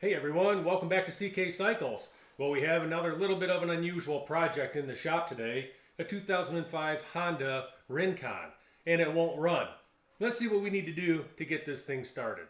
Hey everyone, welcome back to CK Cycles. Well, we have another little bit of an unusual project in the shop today, a 2005 Honda Rincon, and it won't run. Let's see what we need to do to get this thing started.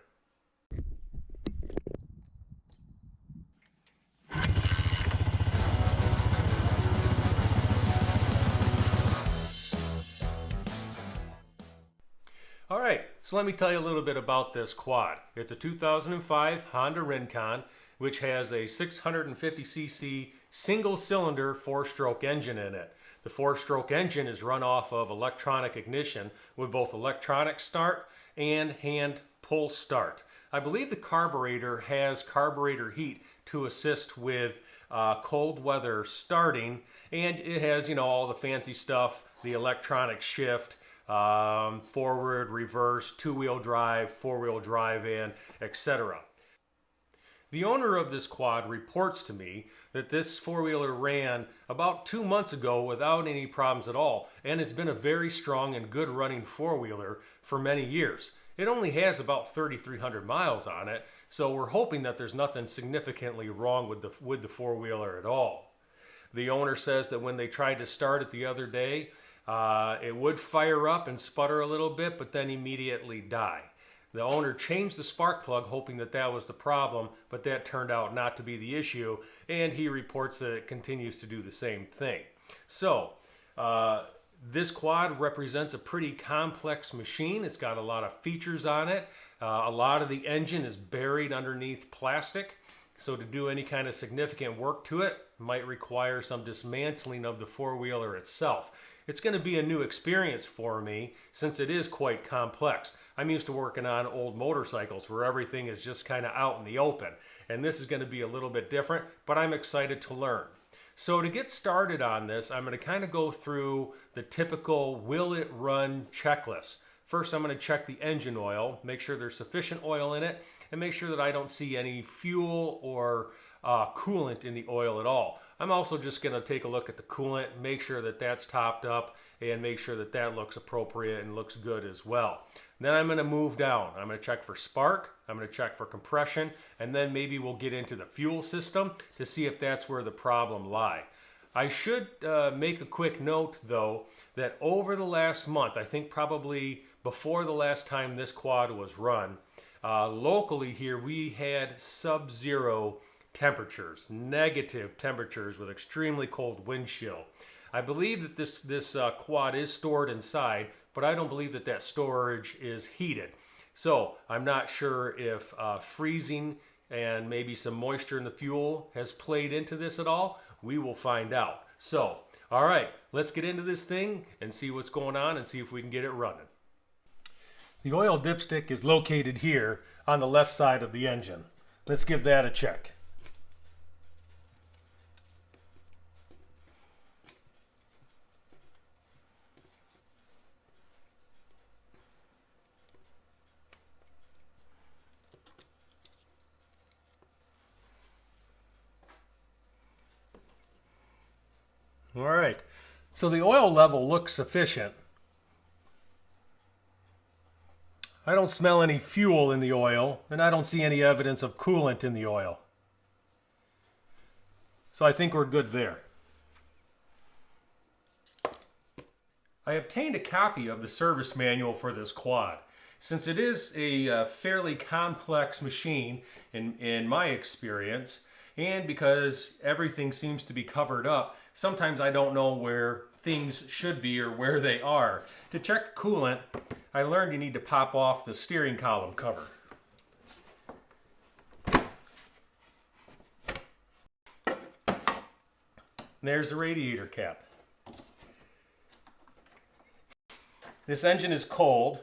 Alright, so let me tell you a little bit about this quad. It's a 2005 Honda Rincon, which has a 650cc single-cylinder four-stroke engine in it. The four-stroke engine is run off of electronic ignition with both electronic start and hand pull start. I believe the carburetor has carburetor heat to assist with cold weather starting, and it has, all the fancy stuff, the electronic shift, forward, reverse, two-wheel drive, four-wheel drive in, etc. The owner of this quad reports to me that this four-wheeler ran about 2 months ago without any problems at all, and it's been a very strong and good running four-wheeler for many years. It only has about 3,300 miles on it, so we're hoping that there's nothing significantly wrong with the four-wheeler at all. The owner says that when they tried to start it the other day, it would fire up and sputter a little bit, but then immediately die. The owner changed the spark plug hoping that that was the problem, but that turned out not to be the issue, and he reports that it continues to do the same thing. So, this quad represents a pretty complex machine. It's got a lot of features on it. A lot of the engine is buried underneath plastic, so to do any kind of significant work to it might require some dismantling of the four-wheeler itself. It's going to be a new experience for me since it is quite complex. I'm used to working on old motorcycles where everything is just kind of out in the open, and this is going to be a little bit different, but I'm excited to learn. So to get started on this, I'm going to kind of go through the typical will it run checklist. First, I'm going to check the engine oil, make sure there's sufficient oil in it, and make sure that I don't see any fuel or coolant in the oil at all. I'm also just going to take a look at the coolant, make sure that that's topped up, and make sure that that looks appropriate and looks good as well. Then I'm going to move down. I'm going to check for spark, I'm going to check for compression, and then maybe we'll get into the fuel system to see if that's where the problem lies. I should make a quick note though that over the last month, I think probably before the last time this quad was run, locally here we had sub-zero temperatures, negative temperatures with extremely cold wind chill. I believe that this quad is stored inside, but I don't believe that that storage is heated. So I'm not sure if freezing and maybe some moisture in the fuel has played into this at all. We will find out. So, all right, let's get into this thing and see what's going on and see if we can get it running. The oil dipstick is located here on the left side of the engine. Let's give that a check. All right, so the oil level looks sufficient. I don't smell any fuel in the oil, and I don't see any evidence of coolant in the oil. So I think we're good there. I obtained a copy of the service manual for this quad. Since it is a fairly complex machine in my experience, and because everything seems to be covered up, sometimes I don't know where things should be or where they are. To check coolant, I learned you need to pop off the steering column cover. There's the radiator cap. This engine is cold,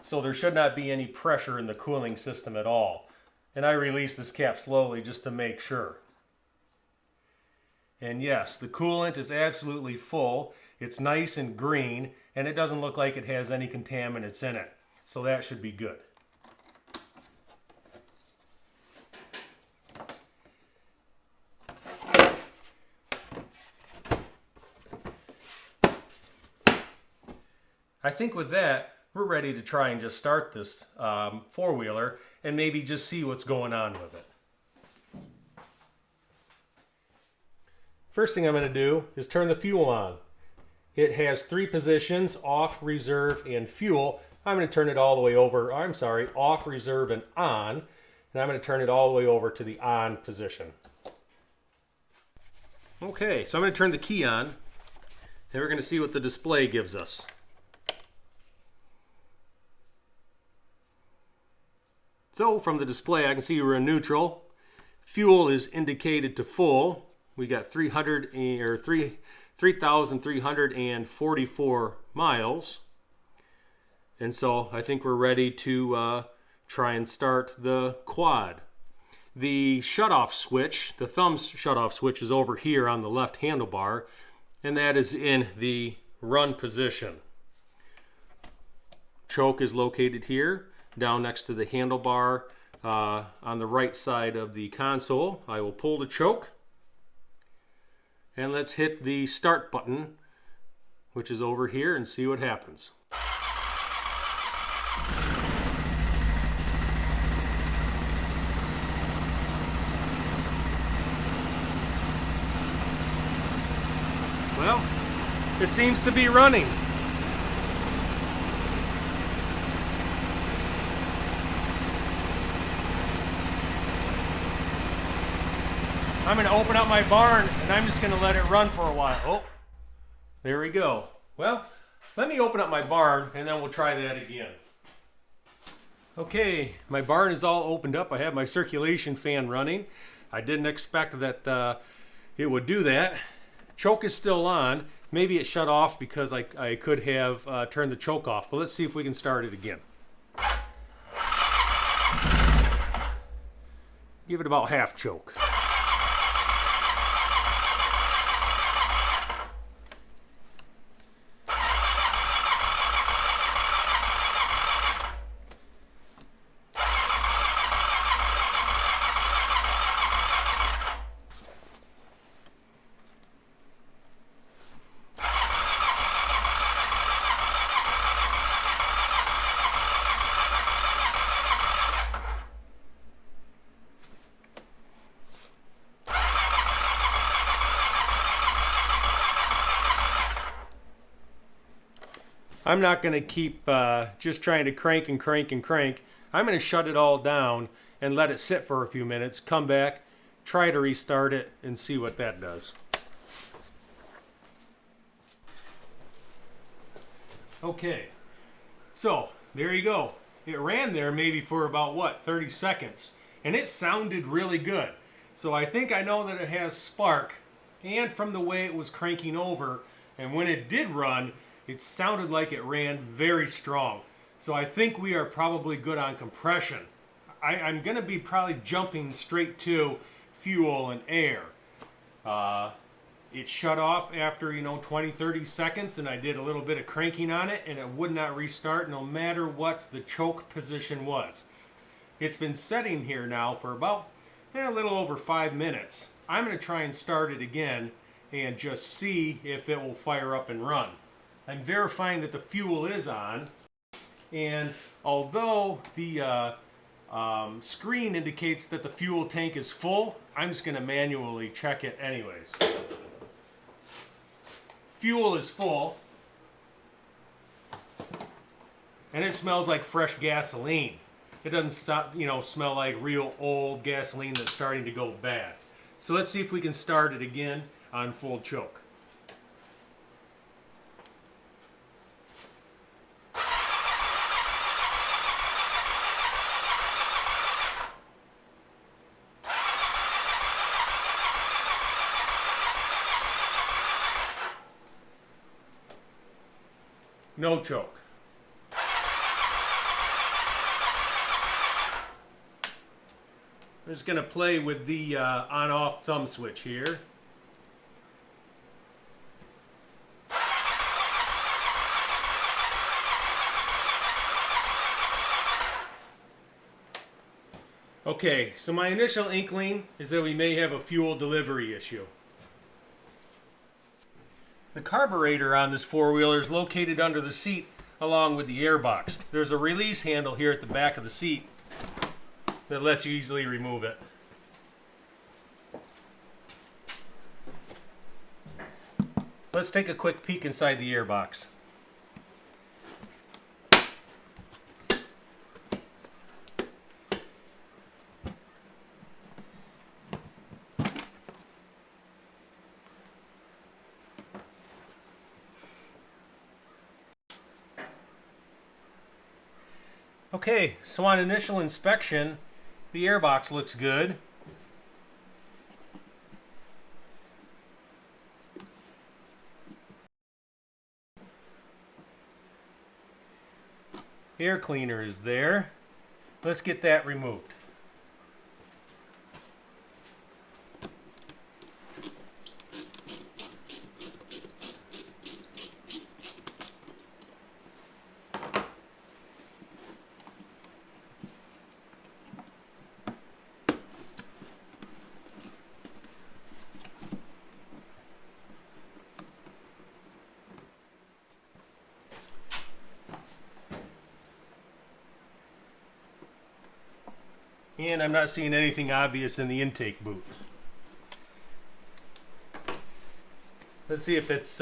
so there should not be any pressure in the cooling system at all. And I release this cap slowly just to make sure. And yes, the coolant is absolutely full. It's nice and green, and it doesn't look like it has any contaminants in it. So that should be good. I think with that, we're ready to try and just start this four-wheeler and maybe just see what's going on with it. First thing I'm going to do is turn the fuel on. It has 3 positions, off, reserve, and fuel. I'm going to turn it all the way over, off, reserve, and on. And I'm going to turn it all the way over to the on position. Okay, so I'm going to turn the key on, and we're going to see what the display gives us. So from the display, I can see we're in neutral. Fuel is indicated to full. We got 3,344 miles. And so I think we're ready to try and start the quad. The shutoff switch, the thumb shutoff switch, is over here on the left handlebar, and that is in the run position. Choke is located here, down next to the handlebar on the right side of the console. I will pull the choke, and let's hit the start button, which is over here, and see what happens. Well, it seems to be running. I'm going to open up my barn and I'm just going to let it run for a while. Oh, there we go. Well, let me open up my barn and then we'll try that again. Okay, my barn is all opened up. I have my circulation fan running. I didn't expect that it would do that. Choke is still on. Maybe it shut off because I could have turned the choke off. But let's see if we can start it again. Give it about half choke. I'm not going to keep just trying to crank and crank and crank. I'm going to shut it all down and let it sit for a few minutes, come back, try to restart it, and see what that does. Okay, so there you go. It ran there maybe for about, 30 seconds, and it sounded really good. So I think I know that it has spark, and from the way it was cranking over, and when it did run, it sounded like it ran very strong. So I think we are probably good on compression. I'm going to be probably jumping straight to fuel and air. It shut off after 20-30 seconds, and I did a little bit of cranking on it, and it would not restart no matter what the choke position was. It's been setting here now for about a little over 5 minutes. I'm going to try and start it again and just see if it will fire up and run. I'm verifying that the fuel is on, and although the screen indicates that the fuel tank is full, I'm just going to manually check it anyways. Fuel is full, and it smells like fresh gasoline. It doesn't smell like real old gasoline that's starting to go bad. So let's see if we can start it again on full choke. No choke. I'm just going to play with the on-off thumb switch here. Okay, so my initial inkling is that we may have a fuel delivery issue. The carburetor on this four-wheeler is located under the seat along with the airbox. There's a release handle here at the back of the seat that lets you easily remove it. let's take a quick peek inside the airbox. Okay, so on initial inspection, the airbox looks good. Air cleaner is there. Let's get that removed. And I'm not seeing anything obvious in the intake boot. Let's see if it's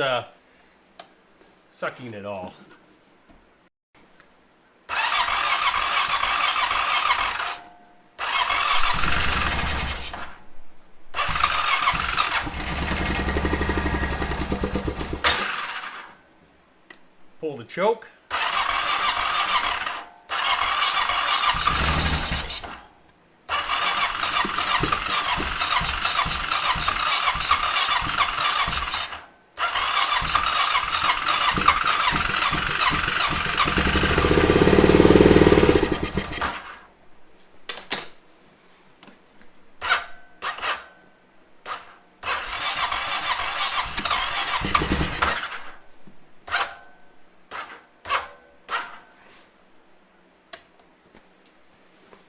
sucking at all. Pull the choke.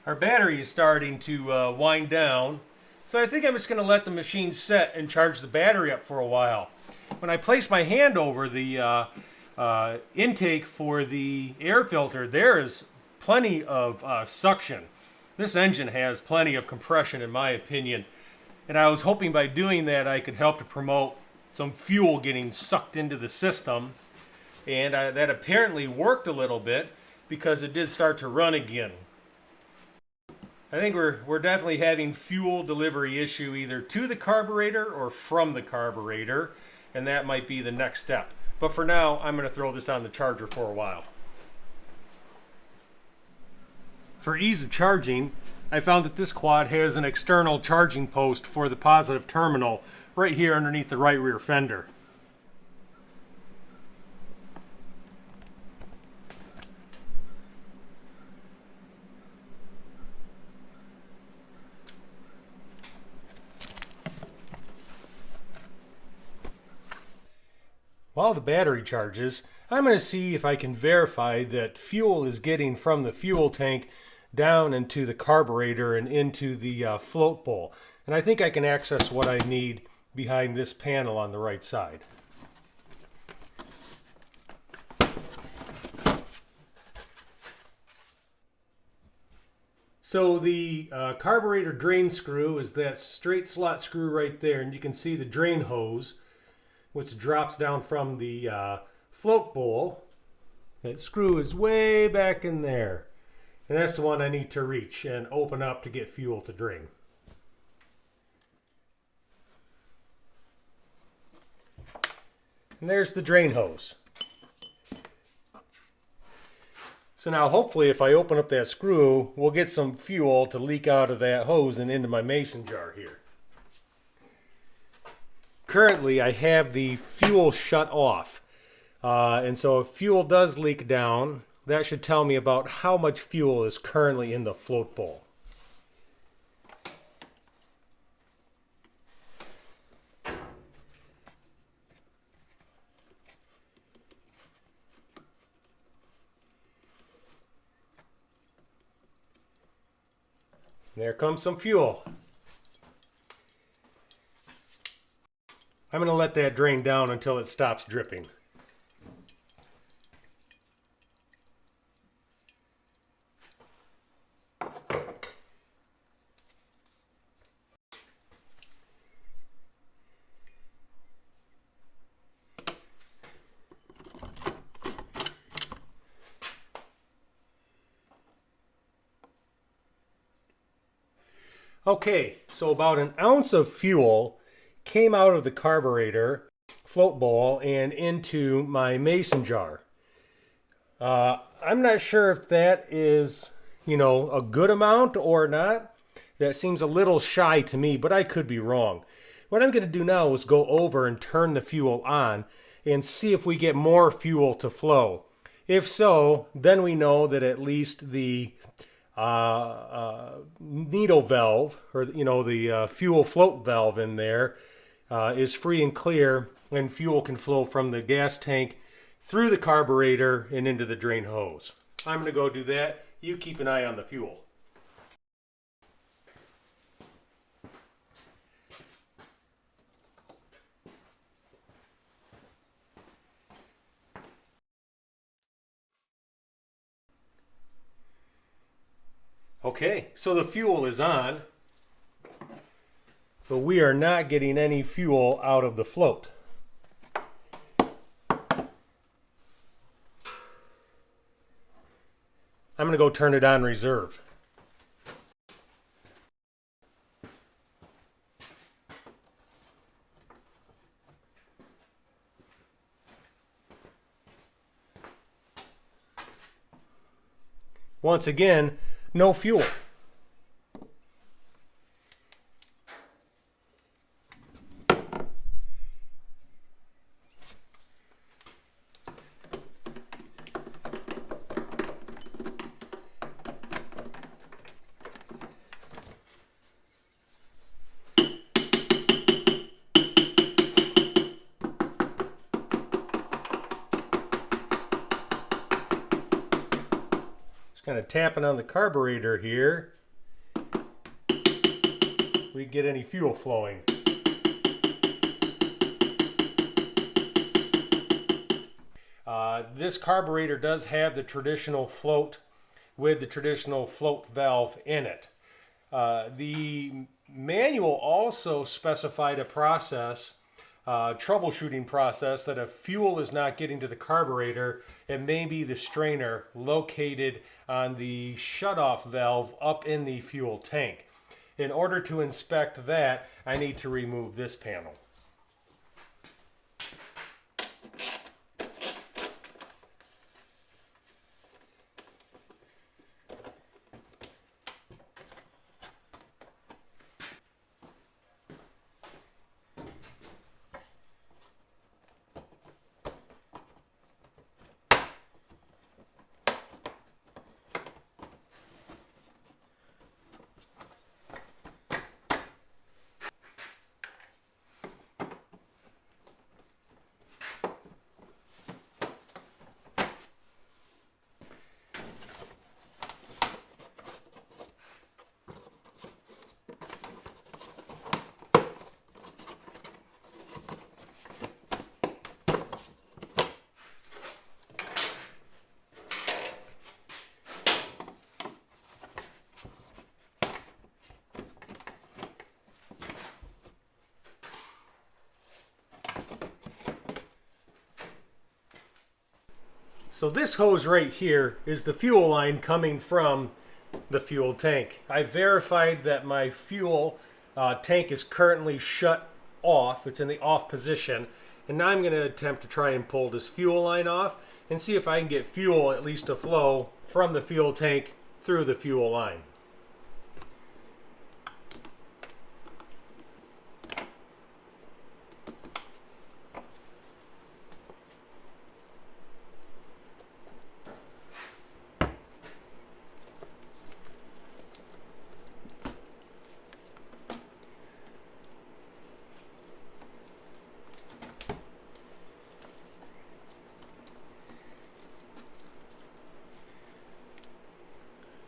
Our battery is starting to wind down, so I think I'm just going to let the machine set and charge the battery up for a while. When I place my hand over the intake for the air filter, there is plenty of suction. This engine has plenty of compression in my opinion, and I was hoping by doing that I could help to promote some fuel getting sucked into the system, and that apparently worked a little bit because it did start to run again. I think we're definitely having fuel delivery issue either to the carburetor or from the carburetor, and that might be the next step. But for now, I'm going to throw this on the charger for a while. For ease of charging, I found that this quad has an external charging post for the positive terminal right here underneath the right rear fender. While the battery charges, I'm going to see if I can verify that fuel is getting from the fuel tank down into the carburetor and into the float bowl. And I think I can access what I need behind this panel on the right side. So the carburetor drain screw is that straight slot screw right there, and you can see the drain hose which drops down from the float bowl. That screw is way back in there, and that's the one I need to reach and open up to get fuel to drain. And there's the drain hose. So now hopefully if I open up that screw, we'll get some fuel to leak out of that hose and into my mason jar here. Currently, I have the fuel shut off, and so if fuel does leak down, that should tell me about how much fuel is currently in the float bowl. There comes some fuel. I'm going to let that drain down until it stops dripping. Okay, so about an ounce of fuel came out of the carburetor float bowl and into my mason jar. I'm not sure if that is, a good amount or not. That seems a little shy to me, but I could be wrong. What I'm going to do now is go over and turn the fuel on and see if we get more fuel to flow. If so, then we know that at least the needle valve, or the fuel float valve in there, is free and clear, and fuel can flow from the gas tank through the carburetor and into the drain hose. I'm going to go do that. You keep an eye on the fuel. Okay, so the fuel is on, but we are not getting any fuel out of the float. I'm going to go turn it on reserve. Once again, no fuel. Just kind of tapping on the carburetor here. We get any fuel flowing. This carburetor does have the traditional float with the traditional float valve in it. The manual also specified a process, troubleshooting process, that if fuel is not getting to the carburetor, it may be the strainer located on the shutoff valve up in the fuel tank. In order to inspect that, I need to remove this panel. So this hose right here is the fuel line coming from the fuel tank. I verified that my fuel tank is currently shut off. It's in the off position. And now I'm going to attempt to try and pull this fuel line off and see if I can get fuel at least to flow from the fuel tank through the fuel line.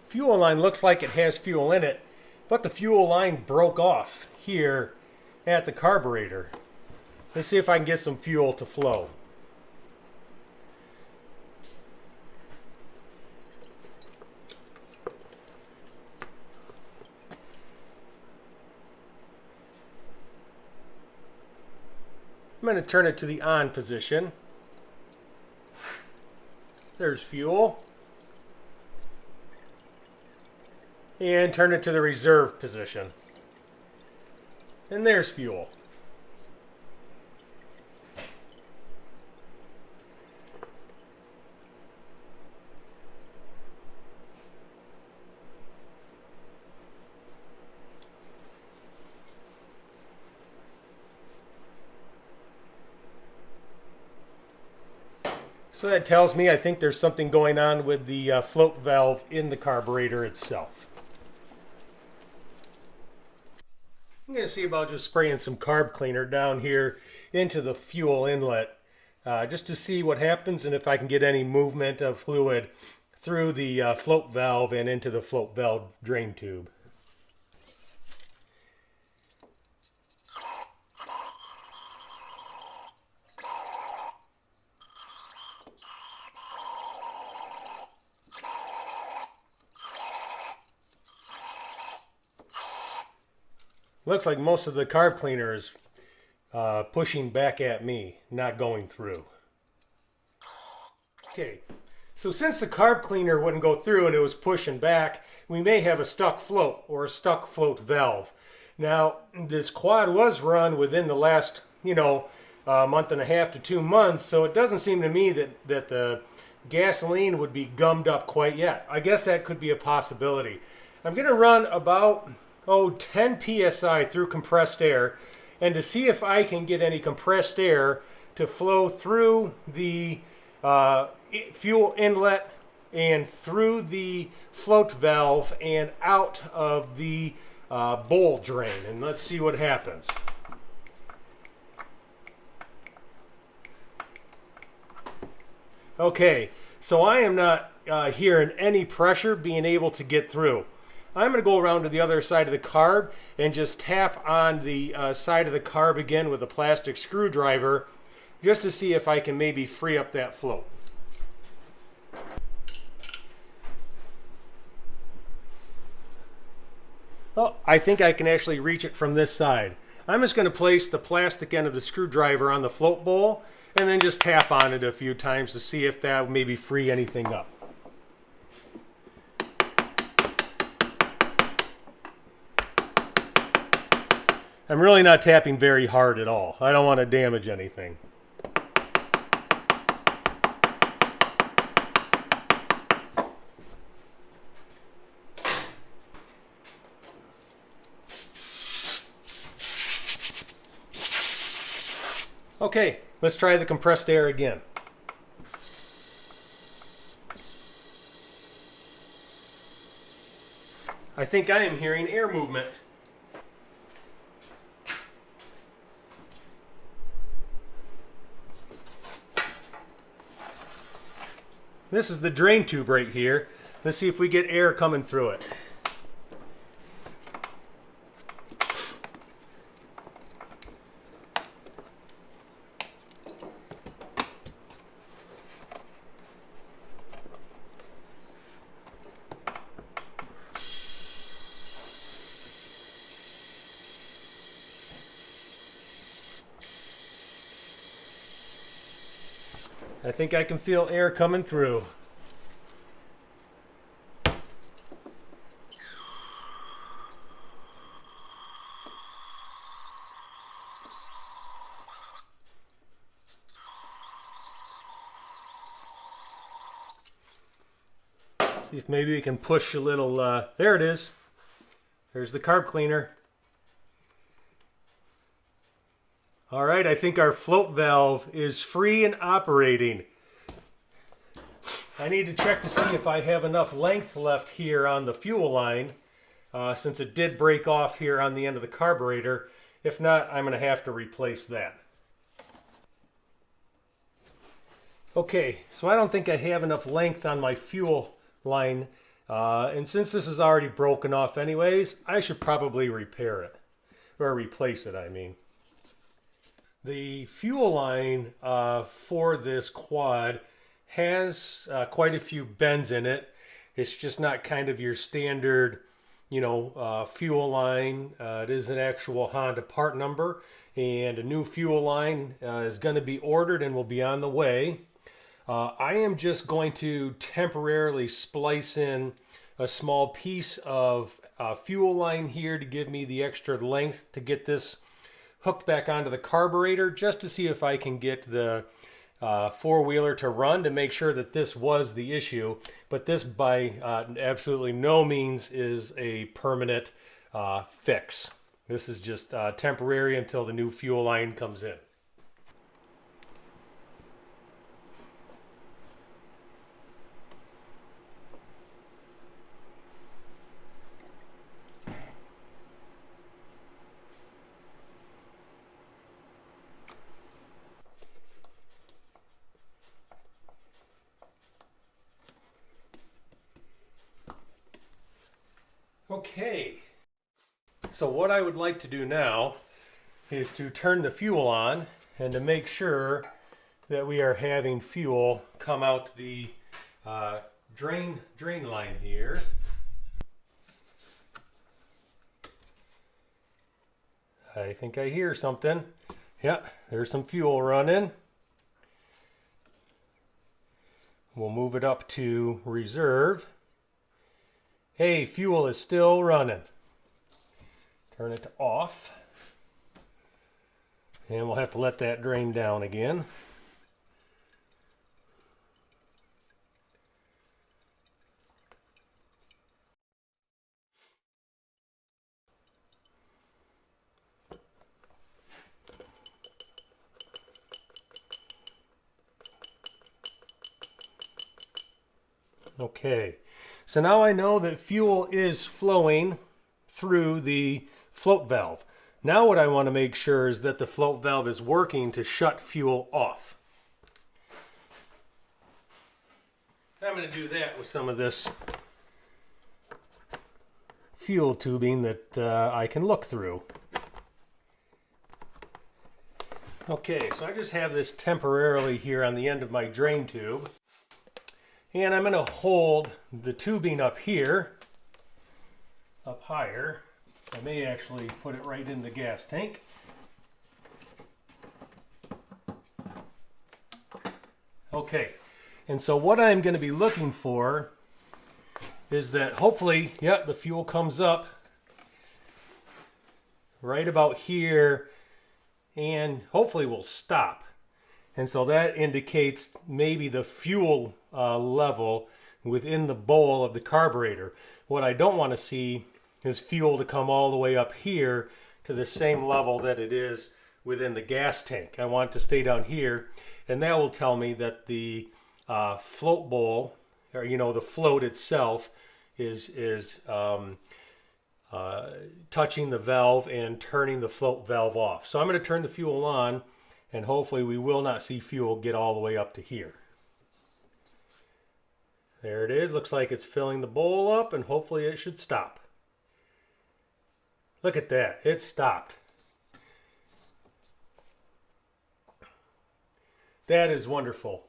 Fuel line looks like it has fuel in it, but the fuel line broke off here at the carburetor. Let's see if I can get some fuel to flow. I'm going to turn it to the on position. There's fuel. And turn it to the reserve position. And there's fuel. So that tells me I think there's something going on with the float valve in the carburetor itself. I'm going to see about just spraying some carb cleaner down here into the fuel inlet just to see what happens and if I can get any movement of fluid through the float valve and into the float valve drain tube. Looks like most of the carb cleaner is pushing back at me, not going through. Okay, so since the carb cleaner wouldn't go through and it was pushing back, we may have a stuck float or a stuck float valve. Now, this quad was run within the last, month and a half to 2 months, so it doesn't seem to me that the gasoline would be gummed up quite yet. I guess that could be a possibility. I'm going to run about 10 psi through compressed air, and to see if I can get any compressed air to flow through the fuel inlet and through the float valve and out of the bowl drain. And let's see what happens. Okay, so I am not hearing any pressure being able to get through. I'm going to go around to the other side of the carb and just tap on the side of the carb again with a plastic screwdriver just to see if I can maybe free up that float. Oh, I think I can actually reach it from this side. I'm just going to place the plastic end of the screwdriver on the float bowl and then just tap on it a few times to see if that will maybe free anything up. I'm really not tapping very hard at all. I don't want to damage anything. Okay, let's try the compressed air again. I think I am hearing air movement. This is the drain tube right here. Let's see if we get air coming through it. I think I can feel air coming through. See if maybe we can push a little, there it is. There's the carb cleaner. All right, I think our float valve is free and operating. I need to check to see if I have enough length left here on the fuel line, since it did break off here on the end of the carburetor. If not, I'm going to have to replace that. Okay, so I don't think I have enough length on my fuel line, and since this is already broken off anyways, I should probably repair it, or replace it, I mean. The fuel line for this quad has quite a few bends in it. It's just not kind of your standard, fuel line. It is an actual Honda part number, and a new fuel line is going to be ordered and will be on the way. I am just going to temporarily splice in a small piece of fuel line here to give me the extra length to get this hooked back onto the carburetor, just to see if I can get the four-wheeler to run, to make sure that this was the issue. But this by absolutely no means is a permanent fix. This is just temporary until the new fuel line comes in. Okay, so what I would like to do now is to turn the fuel on and to make sure that we are having fuel come out the drain line here. I think I hear something. Yeah, there's some fuel running. We'll move it up to reserve. Hey, fuel is still running. Turn it to off. And we'll have to let that drain down again. Okay, so now I know that fuel is flowing through the float valve. Now what I want to make sure is that the float valve is working to shut fuel off. I'm going to do that with some of this fuel tubing that I can look through. Okay, so I just have this temporarily here on the end of my drain tube. And I'm going to hold the tubing up here, up higher. I may actually put it right in the gas tank. Okay, and so what I'm going to be looking for is that hopefully, yeah, the fuel comes up right about here and hopefully will stop. And so that indicates maybe the fuel level within the bowl of the carburetor. What I don't want to see is fuel to come all the way up here to the same level that it is within the gas tank. I want it to stay down here, and that will tell me that the float bowl, or the float itself, is touching the valve and turning the float valve off. So I'm going to turn the fuel on, and hopefully we will not see fuel get all the way up to here. There it is. Looks like it's filling the bowl up, and hopefully it should stop. Look at that. It stopped. That is wonderful.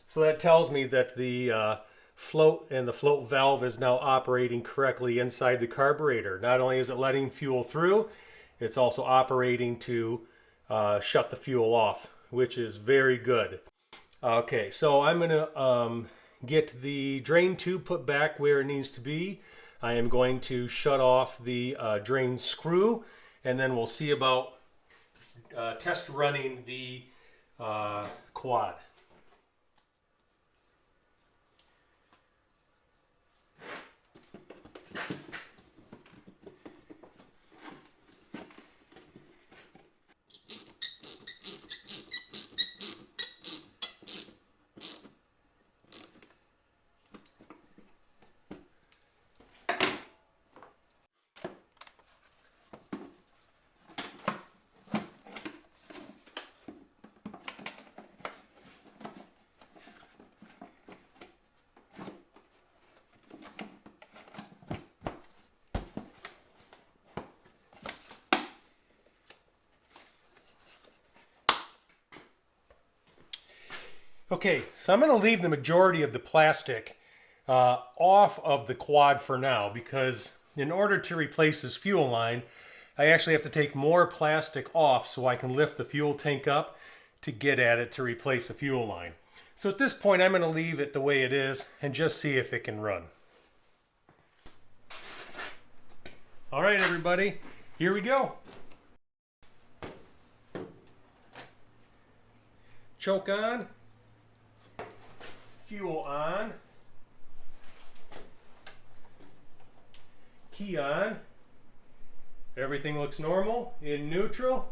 So that tells me that the float and the float valve is now operating correctly inside the carburetor. Not only is it letting fuel through, it's also operating to shut the fuel off, which is very good. Okay, so I'm going to get the drain tube put back where it needs to be. I am going to shut off the drain screw, and then we'll see about test running the quad. Okay, so I'm going to leave the majority of the plastic off of the quad for now, because in order to replace this fuel line, I actually have to take more plastic off so I can lift the fuel tank up to get at it to replace the fuel line. So at this point, I'm going to leave it the way it is and just see if it can run. All right, everybody, here we go. Choke on, fuel on, key on. Everything looks normal, in neutral.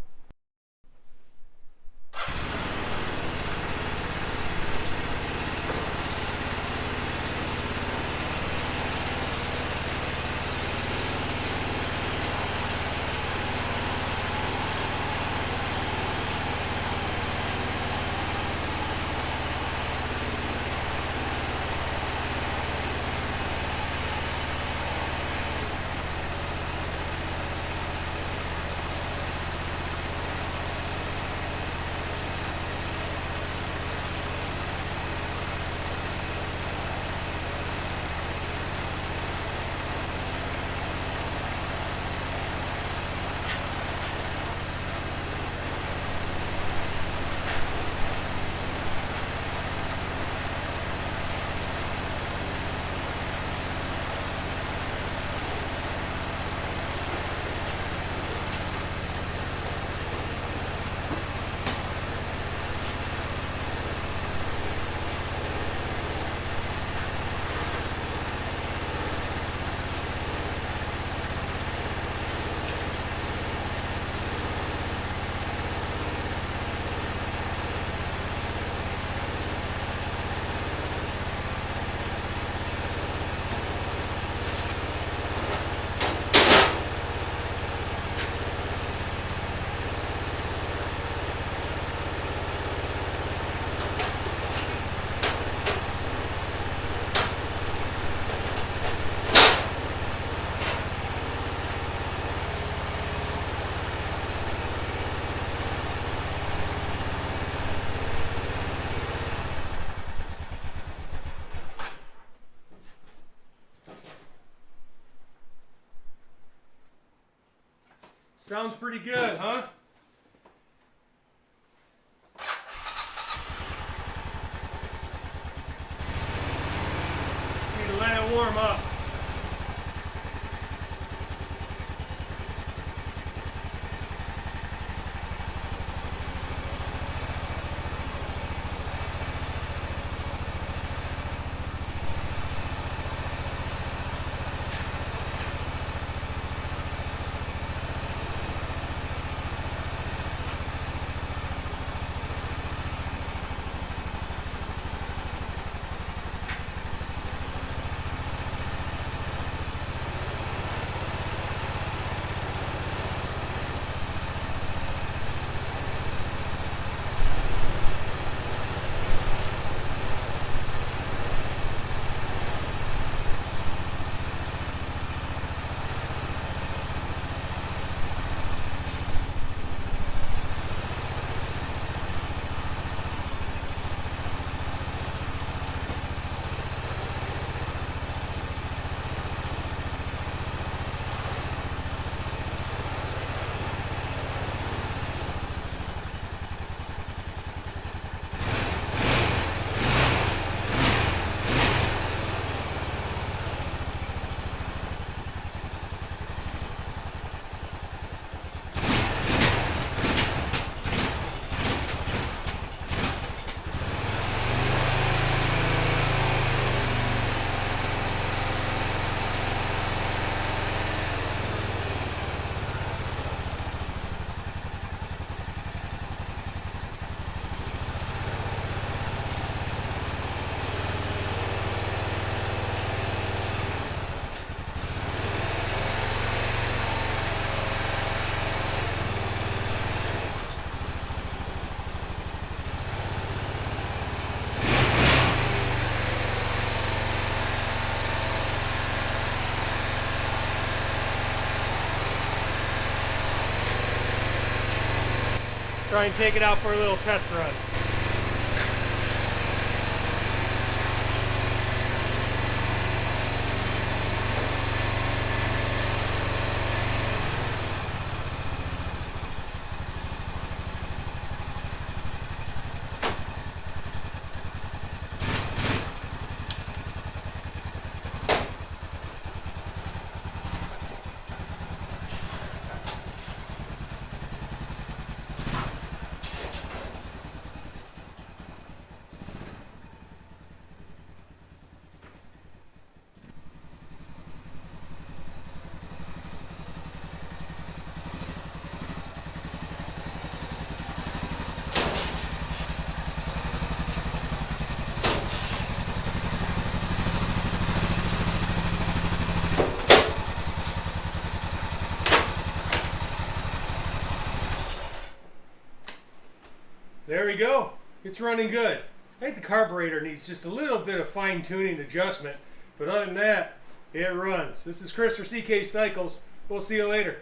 Sounds pretty good, huh? Need to let it warm up. Try and take it out for a little test run. There we go. It's running good. I think the carburetor needs just a little bit of fine-tuning adjustment, but other than that, it runs. This is Chris for CK Cycles. We'll see you later.